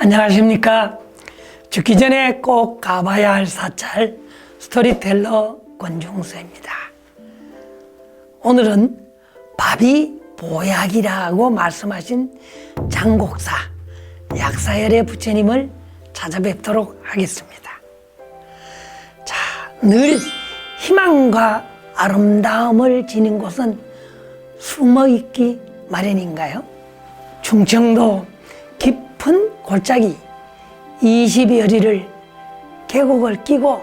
안녕하십니까. 죽기 전에 꼭 가봐야 할 사찰 스토리텔러 권중서입니다. 오늘은 밥이 보약이라고 말씀하신 장곡사 약사열의 부처님을 찾아뵙도록 하겠습니다. 자, 늘 희망과 아름다움을 지닌 곳은 숨어있기 마련인가요? 충청도 깊은 골짜기 20여리를 계곡을 끼고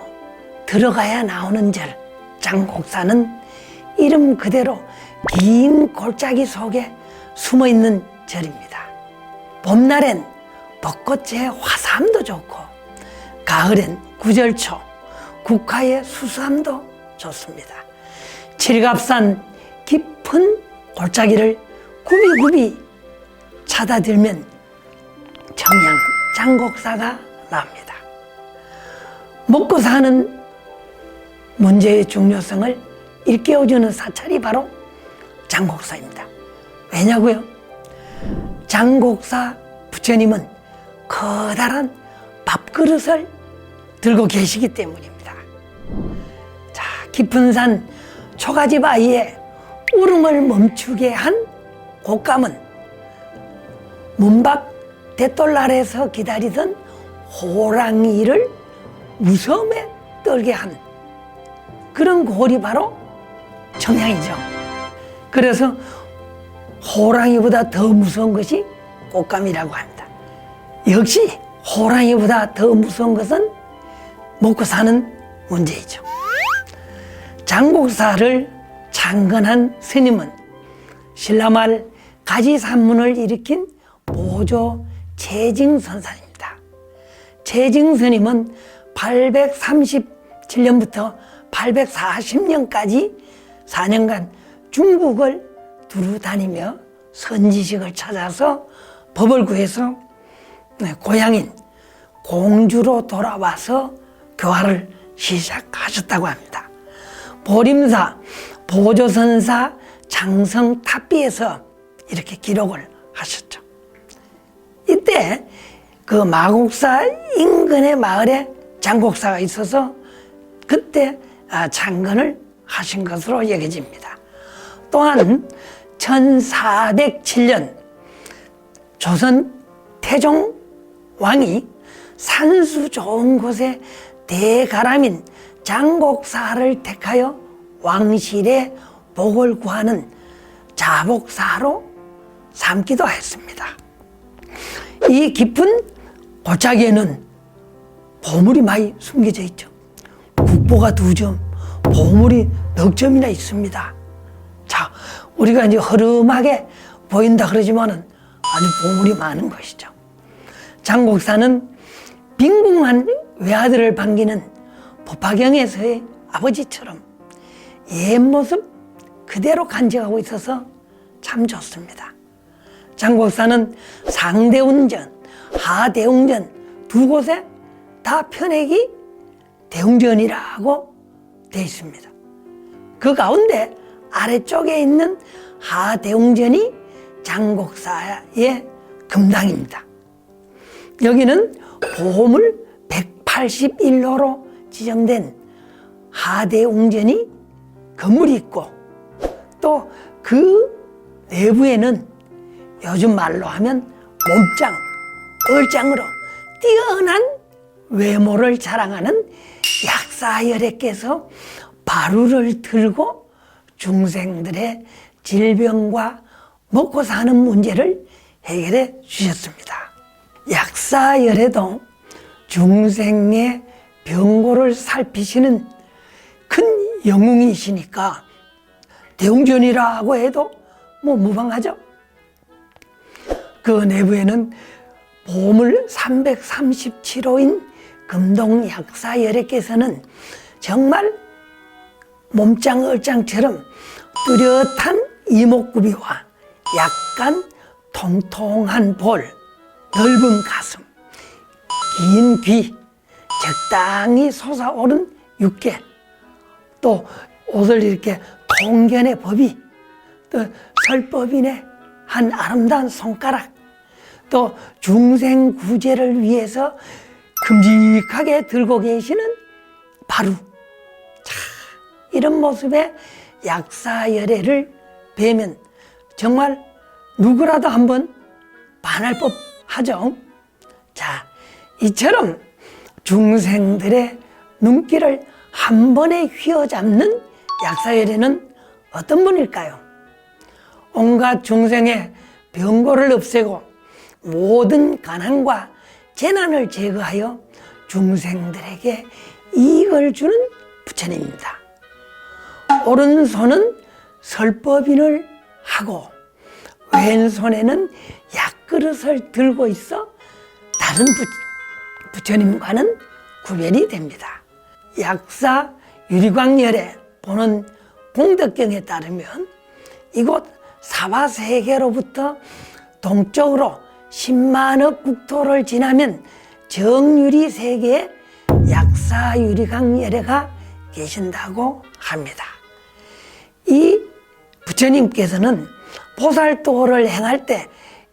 들어가야 나오는 절 장곡사는 이름 그대로 긴 골짜기 속에 숨어있는 절입니다. 봄날엔 벚꽃의 화삼도 좋고 가을엔 구절초, 국화의 수수함도 좋습니다. 칠갑산 깊은 골짜기를 굽이굽이 찾아들면 청양 장곡사가 나옵니다. 먹고 사는 문제의 중요성을 일깨워주는 사찰이 바로 장곡사입니다. 왜냐고요? 장곡사 부처님은 커다란 밥그릇을 들고 계시기 때문입니다. 자, 깊은 산 초가지 바위에 울음을 멈추게 한 곶감은 문밖 대돌 아래서 기다리던 호랑이를 무서움에 떨게 한 그런 골이 바로 청양이죠. 그래서 호랑이보다 더 무서운 것이 곶감이라고 합니다. 역시 호랑이보다 더 무서운 것은 먹고 사는 문제이죠. 장곡사를 창건한 스님은 신라말 가지산문을 일으킨 보조 최증선사입니다. 최증스님은 837년부터 840년까지 4년간 중국을 두루 다니며 선지식을 찾아서 법을 구해서 고향인 공주로 돌아와서 교화를 시작하셨다고 합니다. 보림사 보조선사 장성탑비에서 이렇게 기록을 하셨죠. 이때 그 마곡사 인근의 마을에 장곡사가 있어서 그때 창건을 하신 것으로 여겨집니다. 또한 1407년 조선 태종 왕이 산수 좋은 곳에 대가람인 장곡사를 택하여 왕실의 복을 구하는 자복사로 삼기도 했습니다. 이 깊은 골짜기에는 보물이 많이 숨겨져 있죠. 국보가 2점, 보물이 넉 점이나 있습니다. 자, 우리가 이제 허름하게 보인다 그러지만은 아주 보물이 많은 것이죠. 장곡사는 빈궁한 외아들을 반기는 법화경에서의 아버지처럼 옛 모습 그대로 간직하고 있어서 참 좋습니다. 장곡사는 상대운전, 하대웅전 두 곳에 다 편액이 대웅전이라고 되어 있습니다. 그 가운데 아래쪽에 있는 하대웅전이 장곡사의 금당입니다. 여기는 보물 181호로 지정된 하대웅전이 건물이 있고 또 그 내부에는 요즘 말로 하면 몸짱, 얼짱으로 뛰어난 외모를 자랑하는 약사열애께서 바루를 들고 중생들의 질병과 먹고 사는 문제를 해결해 주셨습니다. 약사열애도 중생의 병고를 살피시는 큰 영웅이시니까 대웅전이라고 해도 무방하죠. 그 내부에는 보물 337호인 금동 약사열애께서는 정말 몸짱 얼짱처럼 뚜렷한 이목구비와 약간 통통한 볼, 넓은 가슴, 긴 귀, 적당히 솟아오른 육계, 또 옷을 이렇게 통견의 법이, 또 설법인의 한 아름다운 손가락, 또 중생 구제를 위해서 큼직하게 들고 계시는 바루. 자, 이런 모습의 약사열애를 뵈면 정말 누구라도 한번 반할 법하죠. 자, 이처럼 중생들의 눈길을 한 번에 휘어잡는 약사열애는 어떤 분일까요? 온갖 중생의 병고를 없애고 모든 가난과 재난을 제거하여 중생들에게 이익을 주는 부처님입니다. 오른손은 설법인을 하고 왼손에는 약그릇을 들고 있어 다른 부처님과는 구별이 됩니다. 약사 유리광열에 보는 공덕경에 따르면 이곳 사바세계로부터 동쪽으로 10만억 국토를 지나면 정유리 세계에 약사 유리광열애가 계신다고 합니다. 이 부처님께서는 보살도를 행할 때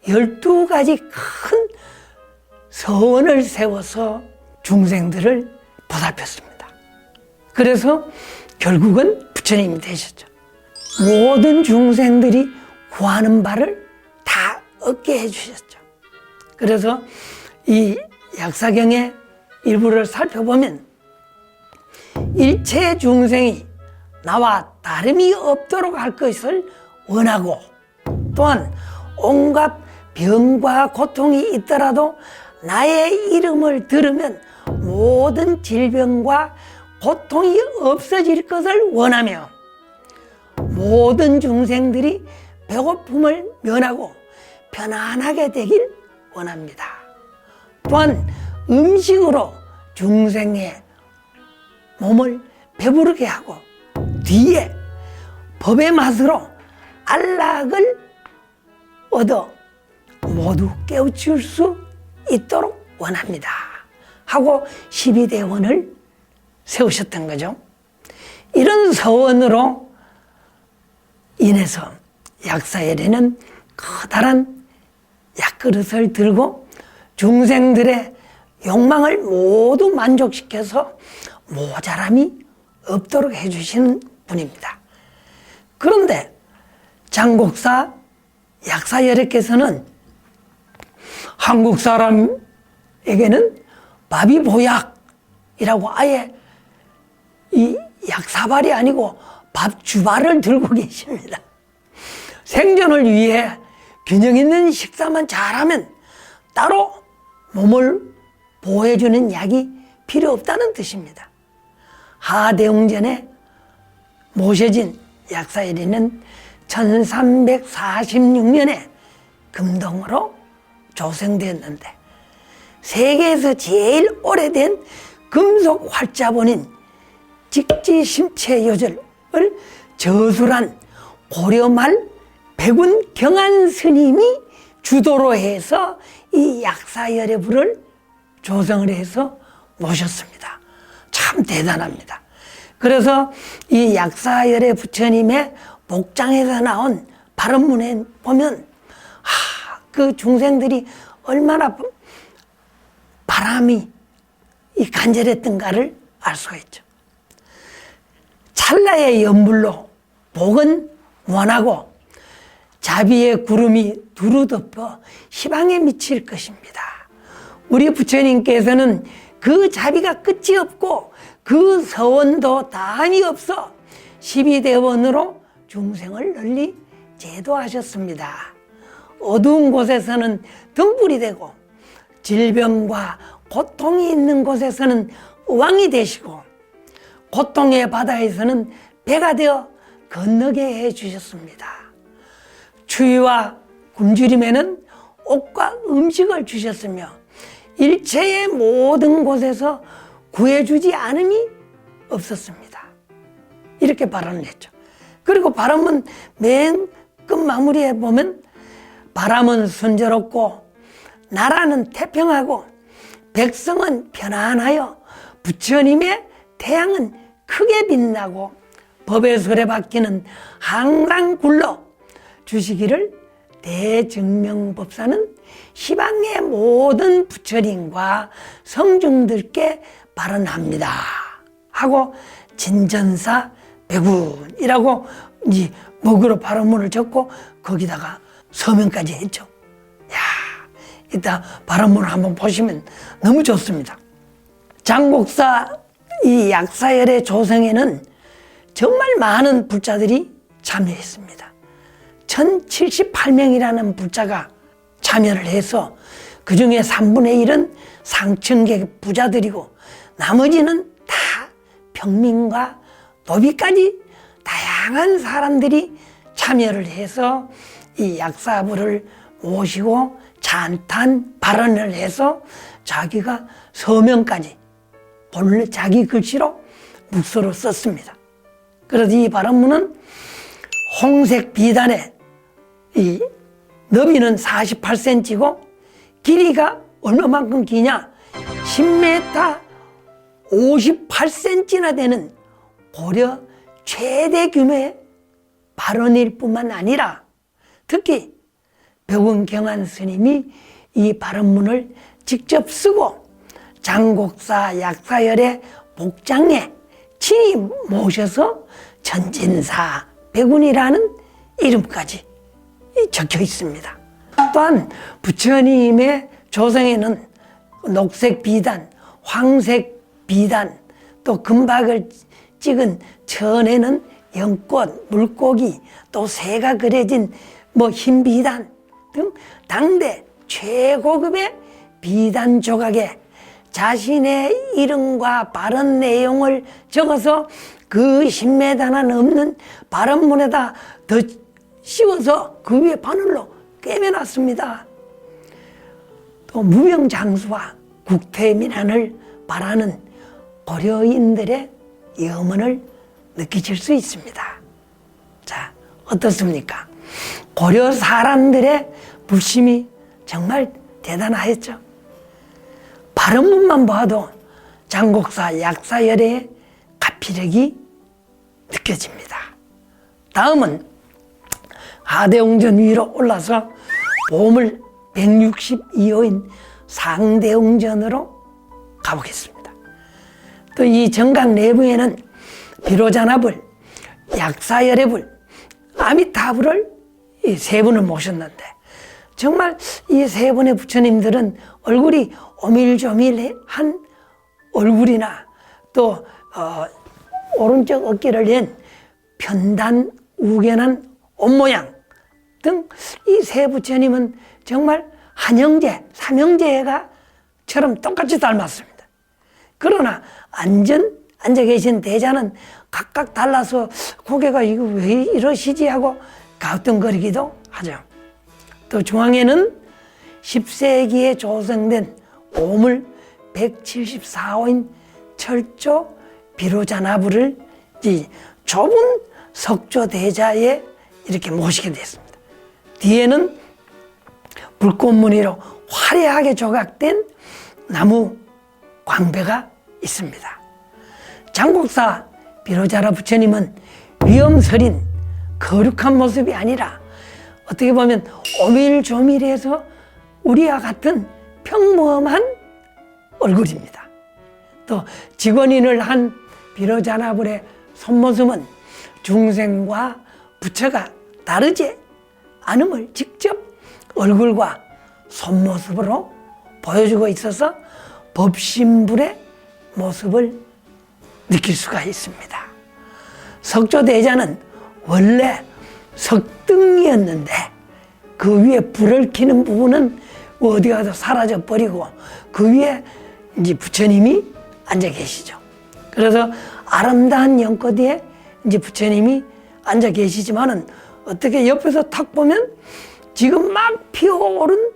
12가지 큰 서원을 세워서 중생들을 보살폈습니다. 그래서 결국은 부처님이 되셨죠. 모든 중생들이 구하는 바를 다 얻게 해주셨죠. 그래서 이 약사경의 일부를 살펴보면 일체 중생이 나와 다름이 없도록 할 것을 원하고 또한 온갖 병과 고통이 있더라도 나의 이름을 들으면 모든 질병과 고통이 없어질 것을 원하며 모든 중생들이 배고픔을 면하고 편안하게 되길 원합니다. 또한 음식으로 중생의 몸을 배부르게 하고 뒤에 법의 맛으로 안락을 얻어 모두 깨우칠 수 있도록 원합니다. 하고 12대원을 세우셨던 거죠. 이런 서원으로 인해서 약사열애는 커다란 약그릇을 들고 중생들의 욕망을 모두 만족시켜서 모자람이 없도록 해주시는 분입니다. 그런데 장곡사 약사열애께서는 한국 사람에게는 밥이 보약이라고 아예 이 약사발이 아니고 밥주발을 들고 계십니다. 생존을 위해 균형 있는 식사만 잘하면 따로 몸을 보호해주는 약이 필요 없다는 뜻입니다. 하대웅전에 모셔진 약사열애는 1346년에 금동으로 조성되었는데 세계에서 제일 오래된 금속 활자본인 직지심체요절을 저술한 고려말 백운 경안 스님이 주도로 해서 이 약사열애부를 조성을 해서 모셨습니다. 참 대단합니다. 그래서 이 약사열애 부처님의 목장에서 나온 발언문에 보면 그 중생들이 얼마나 바람이 간절했던가를 알 수가 있죠. 찰나의 연불로 복은 원하고 자비의 구름이 두루 덮어 희망에 미칠 것입니다. 우리 부처님께서는 그 자비가 끝이 없고 그 서원도 다함이 없어 12대원으로 중생을 널리 제도하셨습니다. 어두운 곳에서는 등불이 되고 질병과 고통이 있는 곳에서는 왕이 되시고 고통의 바다에서는 배가 되어 건너게 해주셨습니다. 추위와 굶주림에는 옷과 음식을 주셨으며 일체의 모든 곳에서 구해주지 않음이 없었습니다. 이렇게 발언을 했죠. 그리고 발언문 맨 끝 마무리에 보면 바람은 순조롭고 나라는 태평하고 백성은 편안하여 부처님의 태양은 크게 빛나고 법의 수레바퀴는 항상 굴러 주시기를 대증명법사는 시방의 모든 부처님과 성중들께 발언합니다 하고 진전사 백운이라고 이제 목으로 발언문을 적고 거기다가 서명까지 했죠. 야, 이따 발언문을 한번 보시면 너무 좋습니다. 장곡사 이 약사열의 조성에는 정말 많은 불자들이 참여했습니다. 1078명이라는 불자가 참여를 해서 그 중에 3분의 1은 상층계 부자들이고 나머지는 다 평민과 노비까지 다양한 사람들이 참여를 해서 이 약사부를 모시고 찬탄 발언을 해서 자기가 서명까지 본래 자기 글씨로 묵서로 썼습니다. 그래서 이 발언문은 홍색 비단에 이 너비는 48cm고 길이가 얼마만큼 기냐 10m 58cm나 되는 고려 최대 규모의 발언일 뿐만 아니라 특히 백운경한 스님이 이 발언문을 직접 쓰고 장곡사 약사열의 복장에 친히 모셔서 전진사 백운이라는 이름까지 적혀 있습니다. 또한 부처님의 조성에는 녹색 비단, 황색 비단, 또 금박을 찍은 천에는 연꽃, 물고기, 또 새가 그려진 흰 비단 등 당대 최고급의 비단 조각에 자신의 이름과 발언 내용을 적어서 그 10m나 넘는 발언문에다 더 씌워서 그 위에 바늘로 꿰매놨습니다. 또 무병장수와 국태민안을 바라는 고려인들의 염원을 느끼실 수 있습니다. 자, 어떻습니까? 고려 사람들의 불심이 정말 대단하였죠. 발언문만 봐도 장곡사 약사열의 가피력이 느껴집니다. 다음은 하대웅전 위로 올라서 보물 162호인 상대웅전으로 가보겠습니다. 또 이 정각 내부에는 비로자나불, 약사열애불, 아미타불을 이 세 분을 모셨는데 정말 이 세 분의 부처님들은 얼굴이 오밀조밀한 얼굴이나 또 오른쪽 어깨를 낸 편단 우견한 옷모양 등 이 세 부처님은 정말 한형제, 삼형제가처럼 똑같이 닮았습니다. 그러나 앉아 계신 대자는 각각 달라서 고개가 이거 왜 이러시지 하고 가우뚱거리기도 하죠. 또 중앙에는 10세기에 조성된 보물 174호인 철조 비로자나불을 좁은 석조대자에 이렇게 모시게 됐습니다. 뒤에는 불꽃무늬로 화려하게 조각된 나무 광배가 있습니다. 장곡사 비로자나 부처님은 위엄서린 거룩한 모습이 아니라 어떻게 보면 오밀조밀해서 우리와 같은 평범한 얼굴입니다. 또 직원인을 한 비로자나불의 손모습은 중생과 부처가 다르지 않음을 직접 얼굴과 손모습으로 보여주고 있어서 법신불의 모습을 느낄 수가 있습니다. 석조대자는 원래 석등이었는데 그 위에 불을 켜는 부분은 어디 가서 사라져 버리고 그 위에 이제 부처님이 앉아 계시죠. 그래서 아름다운 연꽃에 이제 부처님이 앉아 계시지만은 어떻게 옆에서 탁 보면 지금 막 피어오른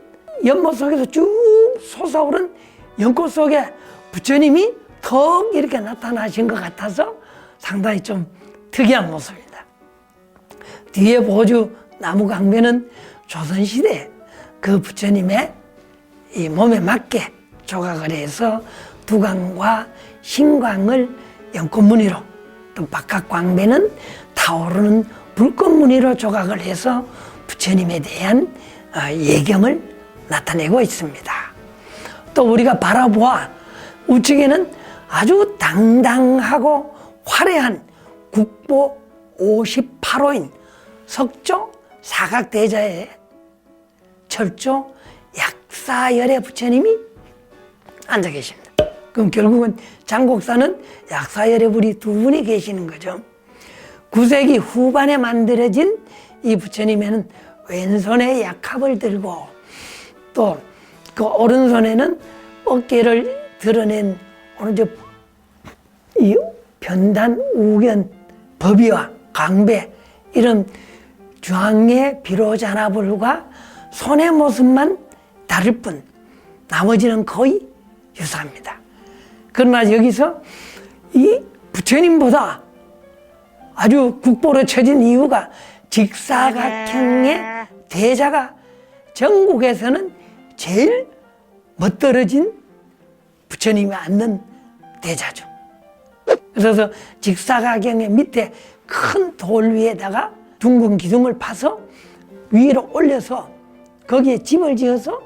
연못 속에서 쭉 솟아오른 연꽃 속에 부처님이 턱 이렇게 나타나신 것 같아서 상당히 좀 특이한 모습입니다. 뒤에 보주 나무 강배는 조선시대 그 부처님의 이 몸에 맞게 조각을 해서 두광과 신광을 연꽃무늬로 또 바깥 광배는 타오르는 불꽃무늬로 조각을 해서 부처님에 대한 예경을 나타내고 있습니다. 또 우리가 바라보아 우측에는 아주 당당하고 화려한 국보 58호인 석조 사각대자에 철조 약사열의 부처님이 앉아 계십니다. 그럼 결국은 장곡사는 약사열의 불이 두 분이 계시는 거죠. 9세기 후반에 만들어진 이 부처님에는 왼손에 약합을 들고 또 그 오른손에는 어깨를 드러낸 오른쪽 이 변단, 우견, 법의와 강배 이런 중앙의 비로자나불과 손의 모습만 다를 뿐 나머지는 거의 유사합니다. 그러나 여기서 이 부처님보다 아주 국보로 쳐진 이유가 직사각형의 대자가 전국에서는 제일 멋들어진 부처님이 앉는 대자죠. 그래서 직사각형의 밑에 큰 돌 위에다가 둥근 기둥을 파서 위로 올려서 거기에 집을 지어서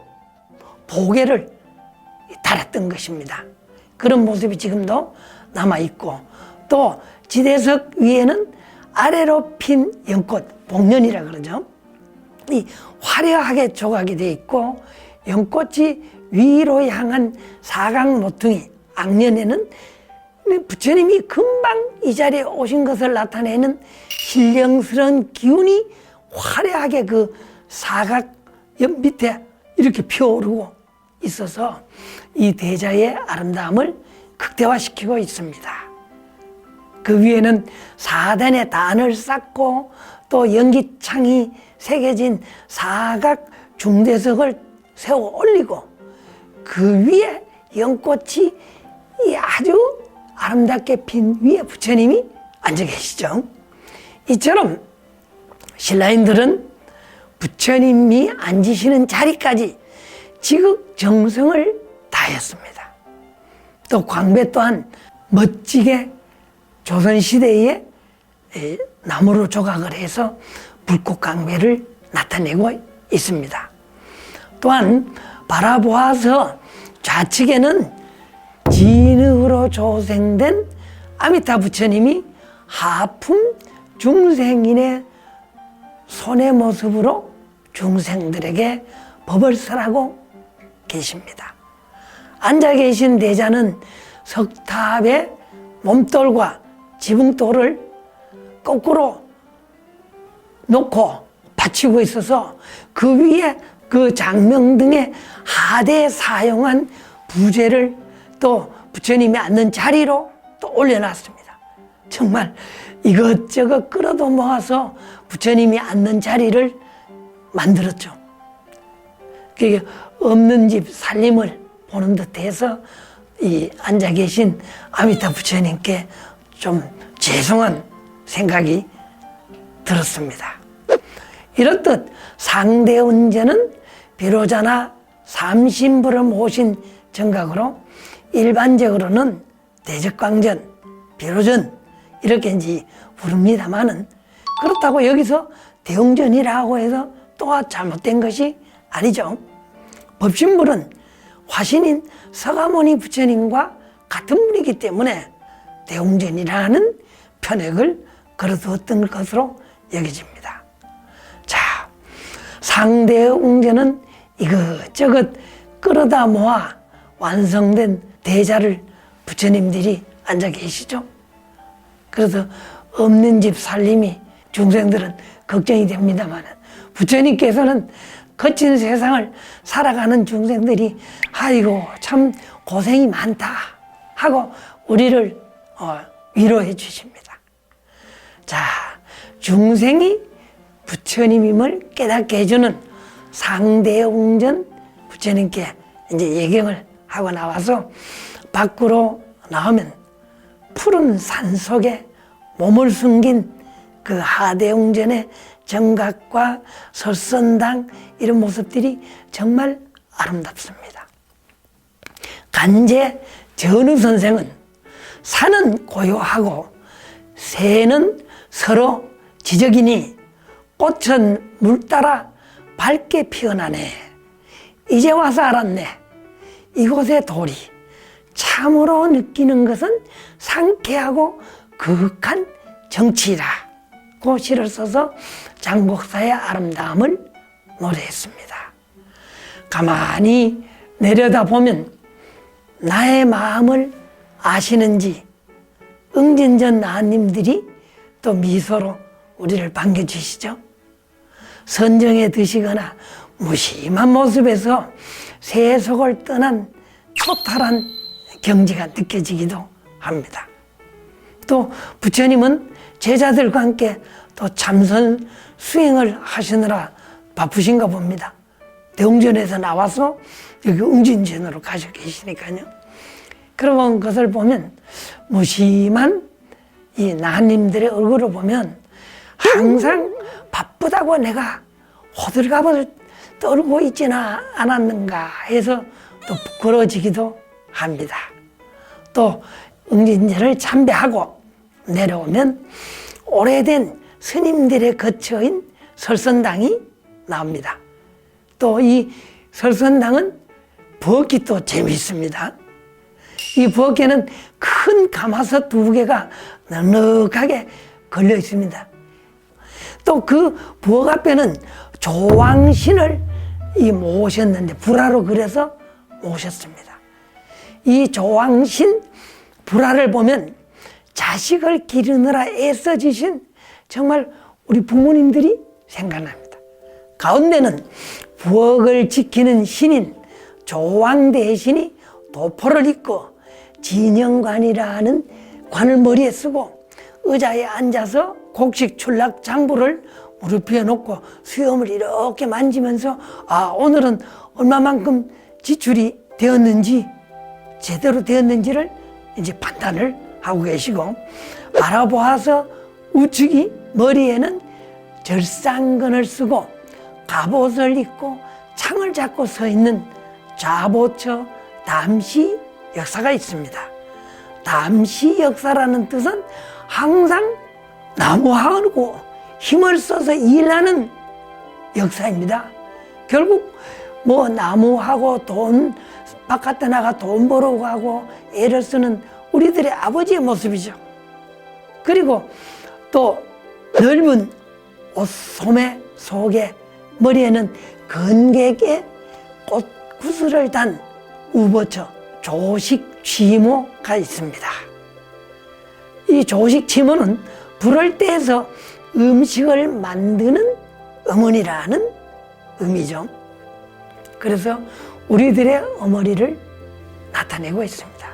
보게를 달았던 것입니다. 그런 모습이 지금도 남아있고 또 지대석 위에는 아래로 핀 연꽃, 복년이라 그러죠. 이 화려하게 조각이 되어 있고 연꽃이 위로 향한 사각 모퉁이, 악년에는 부처님이 금방 이 자리에 오신 것을 나타내는 신령스러운 기운이 화려하게 그 사각 옆 밑에 이렇게 피어오르고 있어서 이 대자의 아름다움을 극대화시키고 있습니다. 그 위에는 4단의 단을 쌓고 또 연기창이 새겨진 사각 중대석을 세워 올리고 그 위에 연꽃이 아주 아름답게 핀 위에 부처님이 앉아 계시죠. 이처럼 신라인들은 부처님이 앉으시는 자리까지 지극정성을 다했습니다. 또 광배 또한 멋지게 조선시대에 나무로 조각을 해서 불꽃광배를 나타내고 있습니다. 또한 바라보아서 좌측에는 진흙으로 조생된 아미타 부처님이 하품 중생인의 손의 모습으로 중생들에게 법을 설하고 계십니다. 앉아 계신 대자는 석탑의 몸돌과 지붕돌을 거꾸로 놓고 받치고 있어서 그 위에 그 장명 등의 하대에 사용한 부재를 또 부처님이 앉는 자리로 또 올려놨습니다. 정말 이것저것 끌어도 모아서 부처님이 앉는 자리를 만들었죠. 그게 없는 집 살림을 보는 듯해서 이 앉아 계신 아미타 부처님께 좀 죄송한 생각이 들었습니다. 이렇듯 상대운전은 비로자나 삼신부를 모신 정각으로 일반적으로는 대적광전, 비로전 이렇게 이제 부릅니다만은 그렇다고 여기서 대웅전이라고 해서 또 잘못된 것이 아니죠. 법신불은 화신인 서가모니 부처님과 같은 분이기 때문에 대웅전이라는 편액을 걸어두었던 것으로 여겨집니다. 자, 상대웅전은 이것저것 끌어다 모아 완성된 대자를 부처님들이 앉아 계시죠. 그래서 없는 집 살림이 중생들은 걱정이 됩니다만 부처님께서는 거친 세상을 살아가는 중생들이 아이고 참 고생이 많다 하고 우리를 위로해 주십니다. 자, 중생이 부처님임을 깨닫게 해주는 상대웅전 부처님께 이제 예경을 하고 나와서 밖으로 나오면 푸른 산 속에 몸을 숨긴 그 하대웅전의 정각과 설선당 이런 모습들이 정말 아름답습니다. 간제 전우 선생은 산은 고요하고 새는 서로 지적이니 꽃은 물 따라 밝게 피어나네. 이제 와서 알았네. 이곳의 돌이 참으로 느끼는 것은 상쾌하고 그윽한 정취라고 시를 써서 장곡사의 아름다움을 노래했습니다. 가만히 내려다보면 나의 마음을 아시는지 응진전 나님들이 또 미소로 우리를 반겨주시죠. 선정에 드시거나 무심한 모습에서 세속을 떠난 초탈한 경지가 느껴지기도 합니다. 또 부처님은 제자들과 함께 또 참선 수행을 하시느라 바쁘신가 봅니다. 대웅전에서 나와서 여기 웅진전으로 가셔 계시니까요. 그런 것을 보면 무심한 이 나님들의 얼굴을 보면 항상 바쁘다고 내가 호들갑을 떨고 있지는 않았는가 해서 또 부끄러워지기도 합니다. 또 응진전을 참배하고 내려오면 오래된 스님들의 거처인 설선당이 나옵니다. 또 이 설선당은 부엌이 또 재미있습니다. 이 부엌에는 큰 가마솥 2개가 넉넉하게 걸려 있습니다. 또 그 부엌 앞에는 조왕신을 모셨는데 불화로 그려서 모셨습니다. 이 조왕신 불화를 보면 자식을 기르느라 애써지신 정말 우리 부모님들이 생각납니다. 가운데는 부엌을 지키는 신인 조왕 대신이 도포를 입고 진영관이라는 관을 머리에 쓰고 의자에 앉아서 곡식 출락 장부를 무릎에 놓고 수염을 이렇게 만지면서 오늘은 얼마만큼 지출이 되었는지 제대로 되었는지를 이제 판단을 하고 계시고 알아보아서 우측이 머리에는 절상근을 쓰고 갑옷을 입고 창을 잡고 서 있는 좌보처 담시 역사가 있습니다. 담시 역사라는 뜻은 항상 나무하고 힘을 써서 일하는 역사입니다. 결국 나무하고 돈 바깥에 나가 돈 벌어 가고 애를 쓰는 우리들의 아버지의 모습이죠. 그리고 또 넓은 옷소매 속에 머리에는 건객의 꽃구슬을 단 우보처 조식 취모가 있습니다. 이 조식 취모는 불을 떼서 음식을 만드는 어머니라는 의미죠. 그래서 우리들의 어머니를 나타내고 있습니다.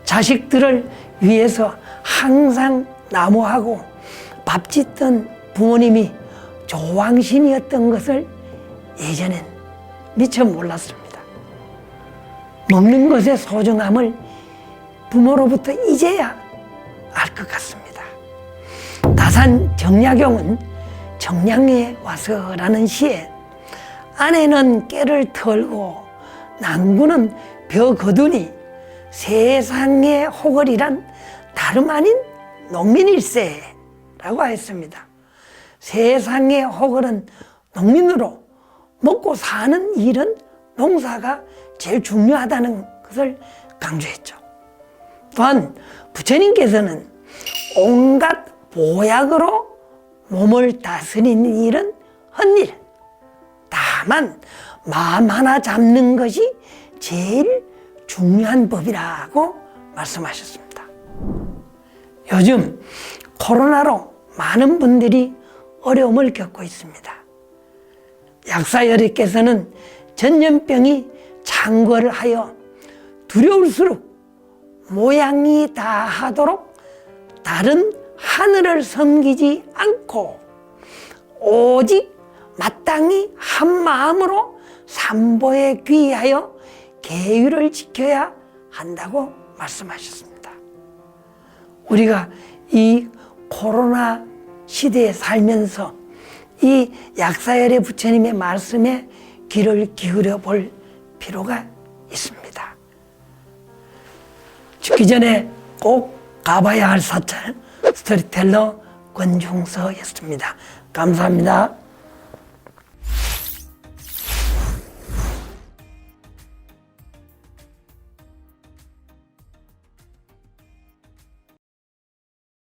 자식들을 위해서 항상 나무하고 밥 짓던 부모님이 조왕신이었던 것을 예전엔 미처 몰랐습니다. 먹는 것의 소중함을 부모로부터 이제야 알 것 같습니다. 다산 정약용은 정량에 와서라는 시에 아내는 깨를 털고 난구는 벼 거두니 세상의 호걸이란 다름 아닌 농민일세 라고 하였습니다. 세상의 호걸은 농민으로 먹고 사는 일은 농사가 제일 중요하다는 것을 강조했죠. 또한 부처님께서는 온갖 보약으로 몸을 다스리는 일은 헛일, 다만 마음 하나 잡는 것이 제일 중요한 법이라고 말씀하셨습니다. 요즘 코로나로 많은 분들이 어려움을 겪고 있습니다. 약사여리께서는 전염병이 창궐을 하여 두려울수록 모양이 다하도록 다른 하늘을 섬기지 않고 오직 마땅히 한 마음으로 삼보에 귀하여 계율을 지켜야 한다고 말씀하셨습니다. 우리가 이 코로나 시대에 살면서 이 약사열의 부처님의 말씀에 귀를 기울여 볼 필요가 있습니다. 죽기 전에 꼭 가봐야 할 사찰 스토리텔러 권중서였습니다. 감사합니다.